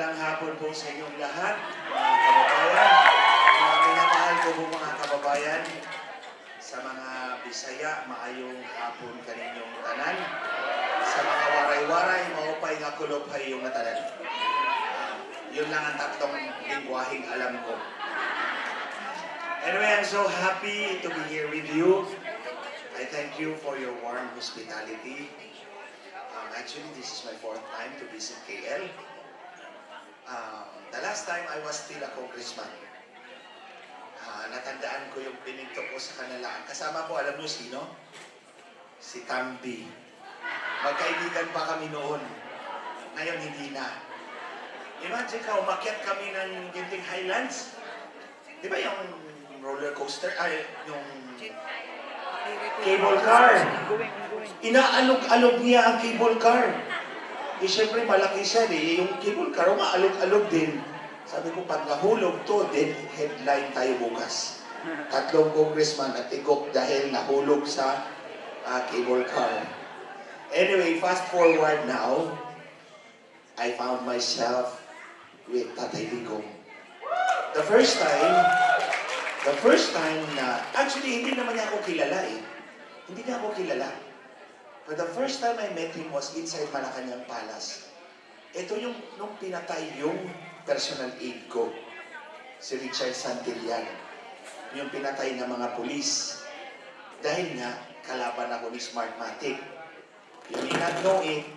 Magandang hapon po sa inyong lahat, mga kababayan. Mga minamahal ko po mga kababayan, sa mga Bisaya, maayong hapon kaninyong tanan. Sa mga waray-waray, maupay nga kulopay yung tanan. Yun lang ang tatlong lingwaheng alam ko. Anyway, I'm so happy to be here with you. I thank you for your warm hospitality. Actually, this is my 4th time to visit KL. The last time I was still a congressman. Natandaan ko yung pininto ko sa kanila. Kasama ko, alam nyo sino? Si Tambi. Magkaibigan pa kami noon. Ngayon, hindi na. Imagine ka, umakyat kami ng Genting Highlands. Di ba yung roller coaster? Ay, yung cable car. Inaalog-alog niya ang cable car. Eh, syempre, malaki siya eh. Yung cable car, umaalog-alog din. Sabi ko, pag nahulog to, dead headline tayo bukas. 3 congressman at tigok dahil nahulog sa cable car. Anyway, fast forward now, I found myself with Tatay Digong. The first time na, actually, hindi naman niya ako kilala eh. Hindi niya ako kilala. But the first time I met him was inside Malacanang Palace. Ito yung, nung pinatay yung personal aide ko, si Richard Santillan. Yung pinatay ng mga pulis. Dahil nga, kalaban ako ni Smartmatic. You may not know it,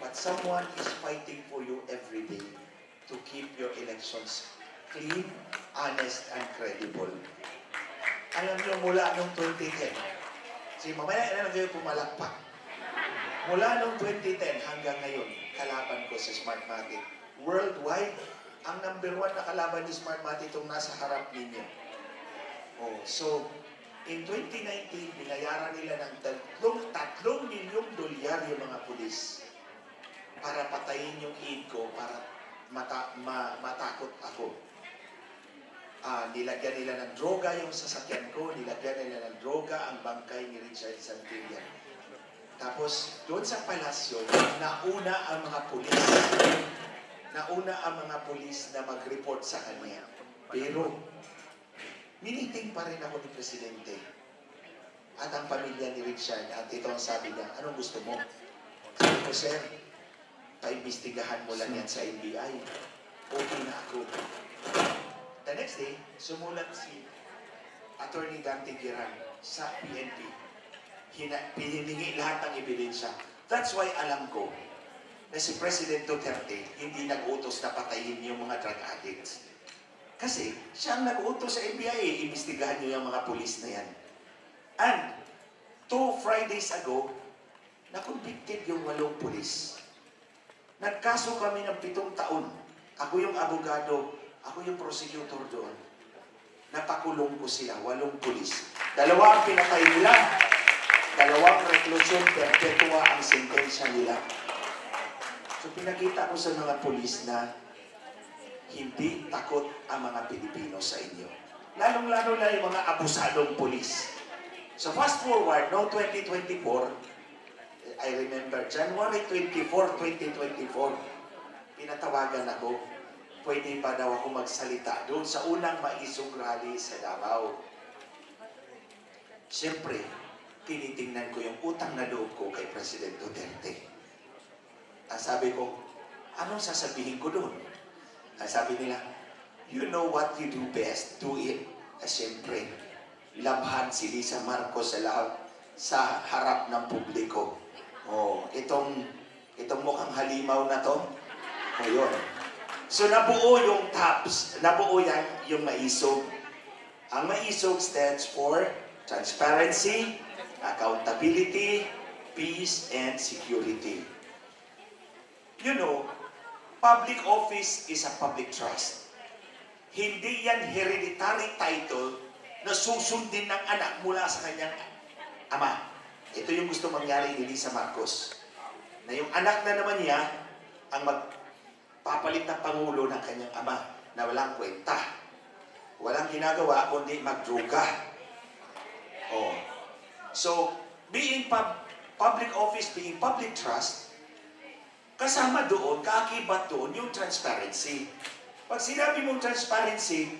but someone is fighting for you every day to keep your elections clean, honest, and credible. Alam niyo, mula noong 2010, mamaya na lang kayo pumalakpak. Mula noong 2010 hanggang ngayon, kalaban ko sa Smartmatic. Worldwide, ang number 1 na kalaban ni Smartmatic itong nasa harap ninyo. Oh, so, in 2019, binayaran nila ng 3 milyong dolyar yung mga pulis para patayin yung aide ko, para matakot ako. Nilagyan nila ng droga yung sasakyan ko, nilagyan nila ng droga ang bangkay ni Richard Santillan. Tapos, doon sa palasyo, nauna ang mga pulis na mag-report sa kanya. Pero, miniting pa rin ako ni Presidente. At ang pamilya ni Richard, at ito ang sabi niya, anong gusto mo? Sabi ko, sir, paimbestigahan mo lang yan sa NBI. Okay na ako. The next day, sumulat si Attorney Dante Giran sa PNP. Hiningi lahat ng ebidensya. That's why alam ko na si President Duterte hindi nag-utos na patayin yung mga drug addicts. Kasi siya ang nag-utos sa NBI, imbestigahan niyo yung mga pulis na yan. And 2 Fridays ago, na-convicted yung 8 pulis. Nagkaso kami ng 7 taon. Ako yung abogado, ako yung prosecutor doon. Napakulong ko sila, 8 pulis. 2 ang pinatay nila, 2 reklusyon, perpetua ang sentensya nila. So pinakita ko sa mga pulis na hindi takot ang mga Pilipino sa inyo. Lalong-lalo na yung mga abusadong pulis. So fast forward, no 2024, I remember, January 24, 2024, pinatawagan ako, pwede pa daw ako magsalita doon sa unang maisog rally sa Davao. Siyempre, tinitingnan ko yung utang na loob ko kay President Duterte. Ang sabi ko, anong sasabihin ko doon? Ang sabi nila, you know what you do best, do it. Siyempre, labhan si Lisa Marcos sa harap ng publiko. Oh, itong mukhang halimaw na to. O yun. So nabuo yung TAPS, nabuo yan yung maisog. Ang maisog stands for transparency, accountability, peace, and security. You know, public office is a public trust. Hindi yan hereditary title na susundin ng anak mula sa kanyang ama. Ito yung gusto mangyari ni Lisa Marcos. Na yung anak na naman niya ang magpapalit ng pangulo ng kanyang ama na walang kwenta. Walang ginagawa kundi magdruga. Oh. So, being public office, being public trust, kasama doon, kaakibat doon yung transparency. Pag sinabi mong transparency,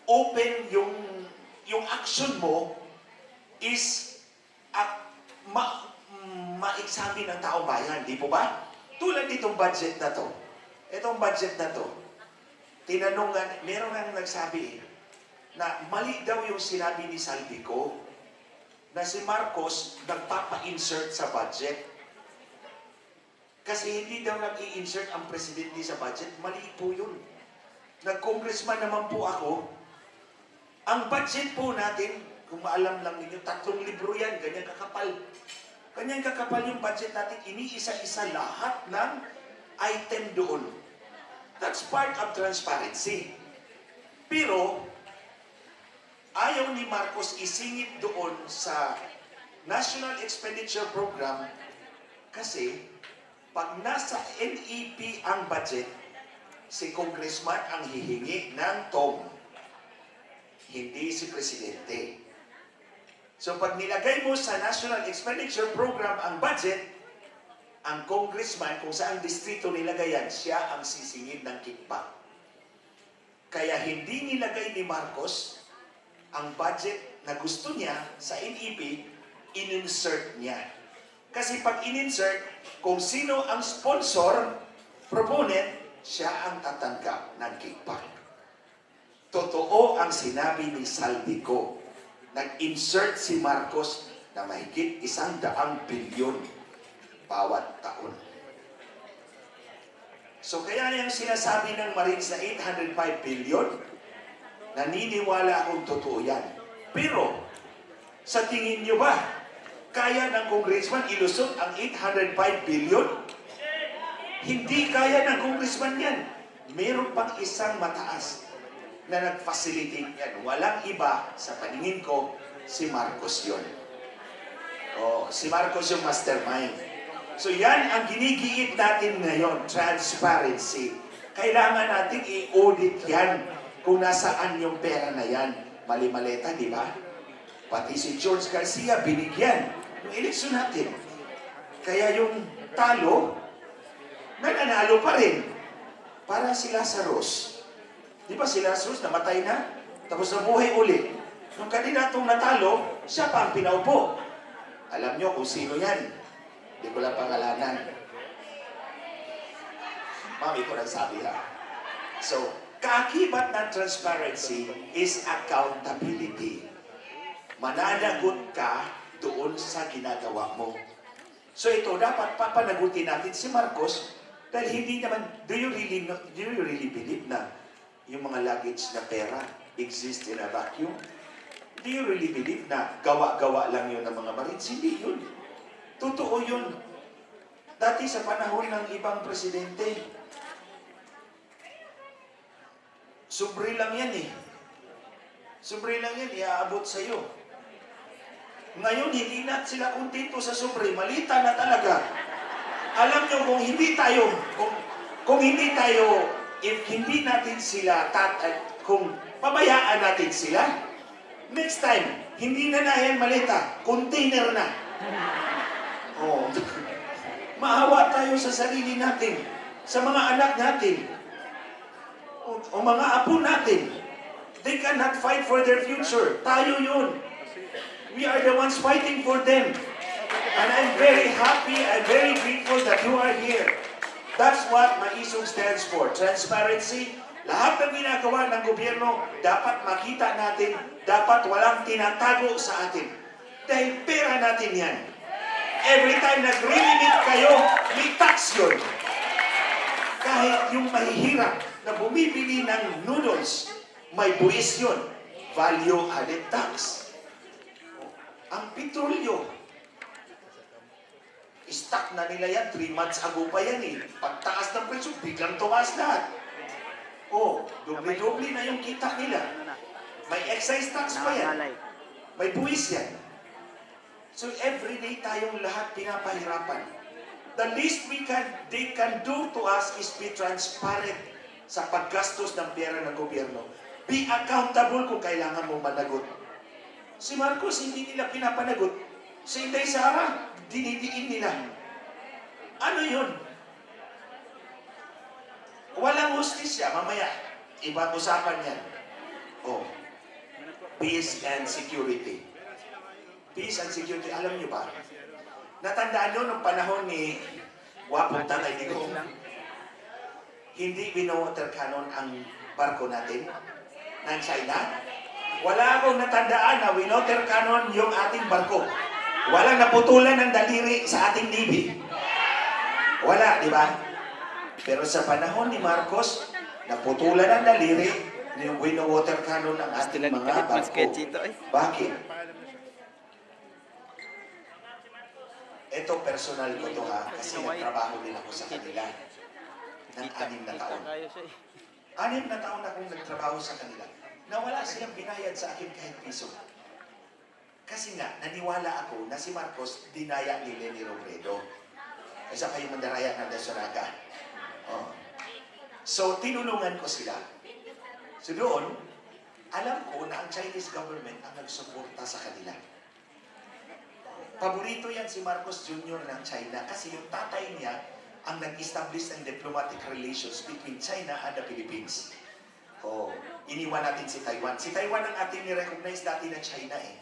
open yung action mo is ma-examine ng taong bayan, di po ba? Tulad nitong budget na to. Itong budget na to, tinanungan, meron nang nagsabi na mali daw yung sinabi ni Saldico na si Marcos nagpapa-insert sa budget. Kasi hindi daw nag-i-insert ang presidente sa budget. Mali po yun. Nag-congressman naman po ako. Ang budget po natin, kung maalam lang ninyo, 3 libro yan, ganyan kakapal. Ganyan kakapal yung budget natin, iniisa-isa lahat ng item doon. That's part of transparency. Pero, ayaw ni Marcos isingit doon sa National Expenditure Program kasi pag nasa NEP ang budget, si congressman ang hihingi ng TOM. Hindi si presidente. So pag nilagay mo sa National Expenditure Program ang budget, ang congressman, kung saan distrito nilagay yan, siya ang sisingid ng kickback. Kaya hindi nilagay ni Marcos ang budget na gusto niya sa NEP, in-insert niya. Kasi pag in-insert, kung sino ang sponsor, proponent, siya ang tatanggap ng kickback. Totoo ang sinabi ni Saldico. Nag-insert si Marcos na mahigit 100 bilyon bawat taon. So kaya yung sinasabi ng Marines na 805 billion, naniniwala akong totoo yan. Pero, sa tingin nyo ba, kaya ng congressman ilusot ang 805 billion? Hindi kaya ng congressman yan. Meron pang isang mataas na nag-facilitate yan. Walang iba, sa paningin ko, si Marcos yun. Si Marcos yung mastermind. So yan ang ginigiit natin ngayon, transparency. Kailangan natin i-audit yan kung nasaan yung pera na yan. Mali-maleta, di ba? Pati si George Garcia, binigyan yung eleksyon natin. Kaya yung talo, nananalo pa rin. Para si Lazarus. Di ba si Lazarus namatay na? Tapos nabuhay ulit. Nung kandidatong natalo, siya pa ang pinaupo. Alam nyo kung sino yan. Hindi ko lang pangalanan. Mami ko nagsabi ha. So, kaakibat ng transparency is accountability. Mananagot ka doon sa ginagawa mo. So ito, dapat papanagutin natin si Marcos dahil hindi naman, do you really believe na yung mga luggage na pera exist in a vacuum? Do you really believe na gawa-gawa lang yun ng mga Marines? Hindi yun. Totoo yun. Dati sa panahon ng ibang presidente, sobre lang yan eh. Sobre lang yan, iaabot sa'yo. Ngayon, hindi na sila kontento sa sobre. Malita na talaga. Alam nyo, kung hindi natin sila, kung pabayaan natin sila, next time, hindi na yan malita. Container na. Maawa tayo sa sarili natin, sa mga anak natin, o mga apo natin. They cannot fight for their future. Tayo yun. We are the ones fighting for them. And I'm very happy, I'm very grateful that you are here. That's what Maisog stands for. Transparency. Lahat ng ginagawa ng gobyerno, dapat makita natin, dapat walang tinatago sa atin. Dahil pera natin yan. Every time nag-relimit kayo, may tax yun. Kahit yung mahihirap na bumibili ng noodles, may buwis yun. Value added tax. Ang petrolyo, stock na nila yan, 3 months ago pa yan eh. Pagtaas ng presyo, biglang tumaas lahat. Doble-doble na yung kita nila. May excise tax pa yan. May buwis yan. So everyday tayong lahat pinapahirapan. The least they can do to us is be transparent sa paggastos ng pera ng gobyerno. Be accountable kung kailangan mo managot. Si Marcos, hindi nila pinapanagot. Si Inday Sara, dinidiin nila. Ano yun? Walang hustisya. Mamaya, ibang usapan yan. Oh, peace and security. Peace and security, alam niyo ba? Natandaan nyo nung panahon ni Wapong Tatay Digong, hindi wino-water cannon ang barko natin ng China. Wala akong natandaan na wino-water cannon yung ating barko. Walang naputulan ng daliri sa ating Navy. Wala, di ba? Pero sa panahon ni Marcos, naputulan ng daliri yung wino-water cannon ng ating mga barko. Bakit? Ito personal ko to ha, kasi nagtrabaho din ako sa kanila ng 6 na taon. 6 na taon akong nagtrabaho sa kanila na wala silang binayad sa akin kahit piso. Kasi nga, naniwala ako na si Marcos dinaya ni Leni Robredo. Isa pa yung mandaraya ng Dasonaga. Oh. So, tinulungan ko sila. So doon, alam ko na ang Chinese government ang nagsuporta sa kanila. Paborito yan si Marcos Jr. ng China kasi yung tatay niya ang nag-establish ng diplomatic relations between China and the Philippines. Oh, iniwan natin si Taiwan. Si Taiwan ang ating ni-recognize dati na China eh.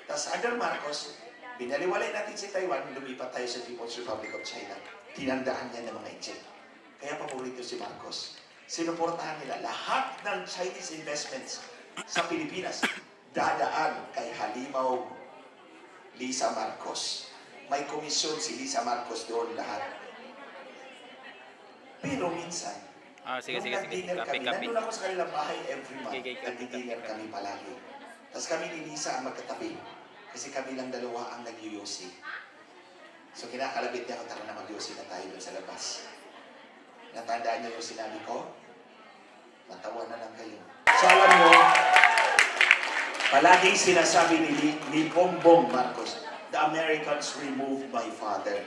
Tapos under Marcos, binaliwalay natin si Taiwan, lumipat tayo sa People's Republic of China. Tinandaan niya ng mga Egypt. Kaya paborito si Marcos. Sinuportahan nila lahat ng Chinese investments sa Pilipinas dadaan kay Halimaw Lisa Marcos. May komisyon si Lisa Marcos doon lahat. Pero minsan, nag-dinner kami. Nandun ako sa kanilang bahay every month. Nag-dinner kami palagi. Tapos kami ni Lisa ang magkatabi. Kasi kami lang dalawa ang nag-yuyosi. So kinakalabit niya ako, tara na mag-yuyosi na tayo doon sa labas. Natandaan niyo yung sinabi ko? Matawa na lang kayo. So alam mo, palaging sinasabi ni Bongbong Marcos, the Americans removed my father.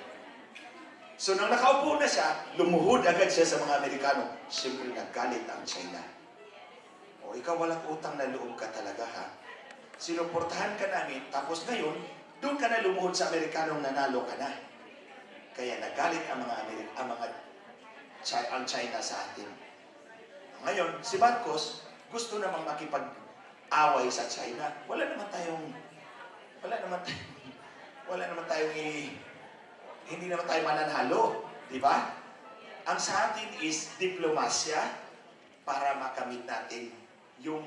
So nung nakaupo na siya, lumuhod agad siya sa mga Amerikano. Siyempre naggalit ang China. O ikaw walang utang na loob ka talaga ha. Sinuportahan ka namin, tapos ngayon, doon ka na lumuhod sa Amerikanong nanalo ka na. Kaya nagalit ang ang China sa atin. Ngayon, si Marcos gusto namang makipag-away sa China. Wala naman tayong hindi naman tayo mananalo, di ba? Ang sa atin is diplomasya para makamit natin yung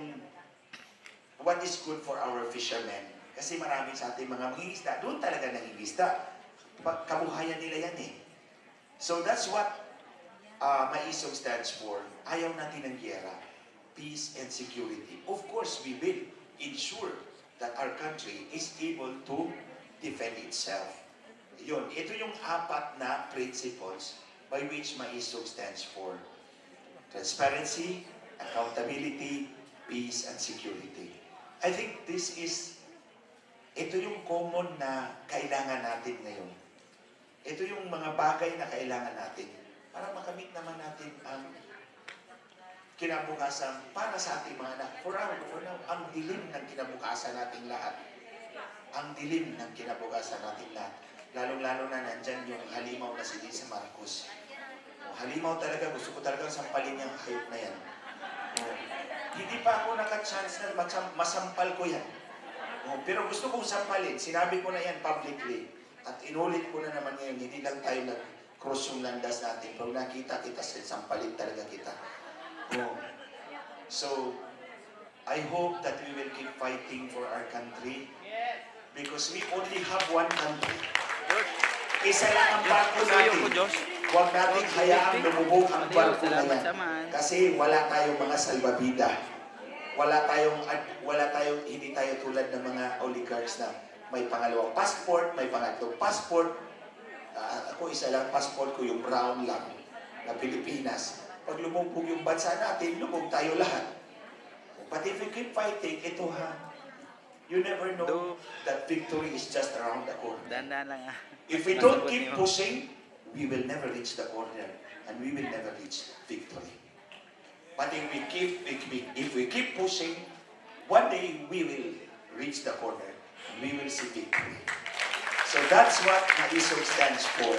what is good for our fishermen. Kasi marami sa ating mga mangingisda, doon talaga nangingisda. Kabuhayan nila yan eh. So that's what MAISOG stands for. Ayaw natin ng giyera. Peace and security. Of course, we will ensure that our country is able to defend itself. Yun, ito yung 4 na principles by which MAISOG stands for. Transparency, accountability, peace, and security. I think ito yung common na kailangan natin ngayon. Ito yung mga bagay na kailangan natin para makamit naman natin ang kinabukasan para sa ating mga anak. For now, ang dilim ng kinabukasan nating lahat. Ang dilim ng kinabukasan nating lahat. Lalong-lalo na nandyan yung halimaw na si Lisa Marcos. Halimaw talaga, gusto ko talagang sampalin yung hayop na yan. Hindi pa ako naka-chance na masampal ko yan. Pero gusto kong sampalin. Sinabi ko na yan publicly. At inulit ko na naman ngayon, hindi lang tayo nag-cross yung landas natin. Pag nakita kita, sampalin talaga kita. So, I hope that we will keep fighting for our country because we only have one country. Isa lang ang barko natin. Huwag natin hayaang lumubog ang barko na yan. Kasi wala tayong mga salbabida. Hindi tayo tulad ng mga oligarchs na may pangalawang passport, may pangatlong passport. Ako isa lang, passport ko yung brown lang na Pilipinas. Pag lumubog yung bansa natin, lubog tayo lahat. But if we keep fighting, ito ha, you never know that victory is just around the corner. If we don't keep pushing, we will never reach the corner and we will never reach victory. But if we keep pushing, one day we will reach the corner and we will see victory. So that's what MAISOG stands for.